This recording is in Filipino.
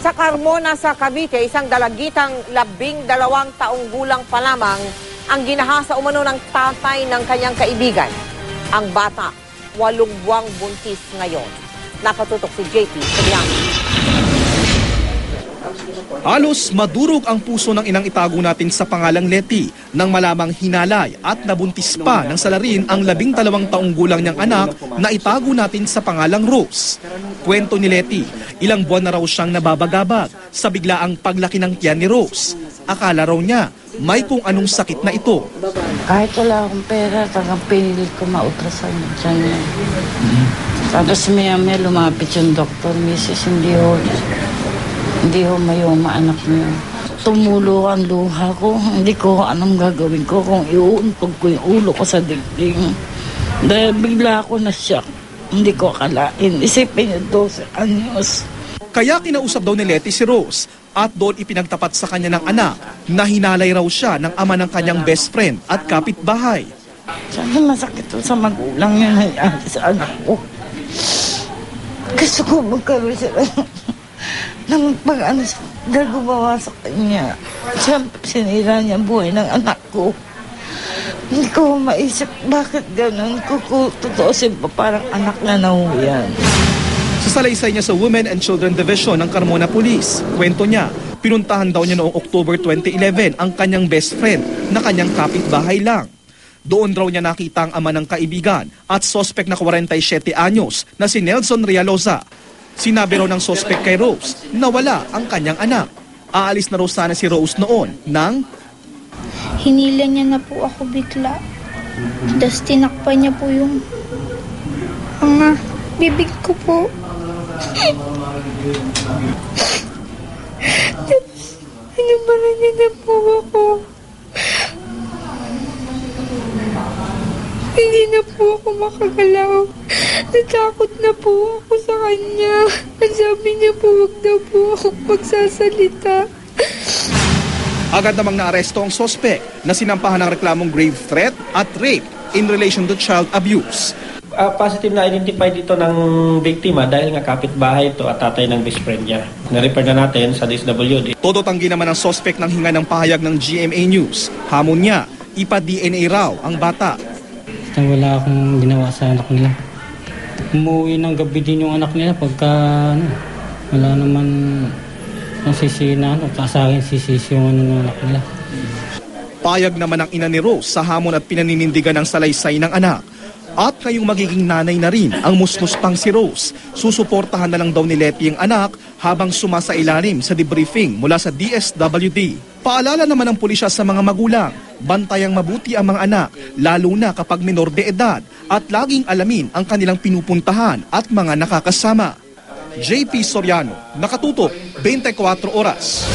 Sa Carmona sa Cavite, isang dalagitang 12 taong gulang pa lamang ang ginahasa umano ng tatay ng kanyang kaibigan. Ang bata, 8 buwang buntis ngayon. Nakatutok si JP Soriano. Halos madurog ang puso ng inang itago natin sa pangalang Leti nang malamang hinalay at nabuntis pa ng salarin ang 12 taong gulang niyang anak na itago natin sa pangalang Rose. Kwento ni Leti, ilang buwan na raw siyang nababagabag sa biglaang paglaki ng tiyan ni Rose. Akala raw niya may kung anong sakit na ito. Kahit wala akong pera, talagang pinilit ko ma-ultrasound yung tiyan niya. Tapos maya-maya lumapit yung doktor, Mrs. Hindi ho mayoma anak niya. Tumulo ang luha ko. Hindi ko anong gagawin ko kung iuuntog ko yung ulo ko sa dingding. Dahil bigla ako na-shock. Hindi ko akalain. Isipin niyo 12 anyos. Kaya kinausap daw ni Leti si Rose at doon ipinagtapat sa kanya ng anak na hinalay raw siya ng ama ng kanyang best friend at kapitbahay. Sana masakit to sa magulang niya nangyari sa anak ko. Gusto ko magkaroon sila ng pag-ano gagawa sa kanya. Siyempre, sinira niya ang buhay ng anak ko. Hindi ko maisip bakit ganun. Tutuusin pa parang anak na nahuyan. Sa salaysay niya sa Women and Children Division ng Carmona Police, kwento niya, pinuntahan daw niya noong October 2011 ang kanyang best friend na kanyang kapitbahay lang. Doon raw niya nakita ang ama ng kaibigan at sospek na 47 anyos na si Nelson Rialoza. Sinabi raw ng sospek kay Rose na wala ang kanyang anak. Aalis na raw sana si Rose noon nang hinila niya na po ako bigla. Tapos tinakpan niya po yung mga bibig ko po. Tapos hinibaran niya na po ako. Hindi na po ako makagalaw. Natakot na po ako sa kanya. Ang sabi niya po, wag na po ako magsasalita. Agad namang naaresto ang sospek na sinampahan ng reklamong grave threat at rape in relation to child abuse. Positive na identify dito ng biktima dahil nga kapitbahay ito at tatay ng best friend niya. Na-refer na natin sa DSWD. Todo tanggi naman ang sospek ng hinga ng pahayag ng GMA News. Hamon niya, ipa-DNA raw ang bata. Wala akong ginawa sa anak nila. Umuwi ng gabi din yung anak nila pagka wala naman nasisi na sa akin sisisi yung ng anak nila. Payag naman ang ina ni Rose sa hamon at pinaninindigan ng salaysay ng anak. At ngayong magiging nanay na rin ang musmus pang si Rose. Susuportahan na lang daw ni Leti ang anak habang sumasailalim sa debriefing mula sa DSWD. Paalala naman ng pulisya sa mga magulang, bantayang mabuti ang mga anak, lalo na kapag minor de edad, at laging alamin ang kanilang pinupuntahan at mga nakakasama. JP Soriano, nakatutok 24 oras.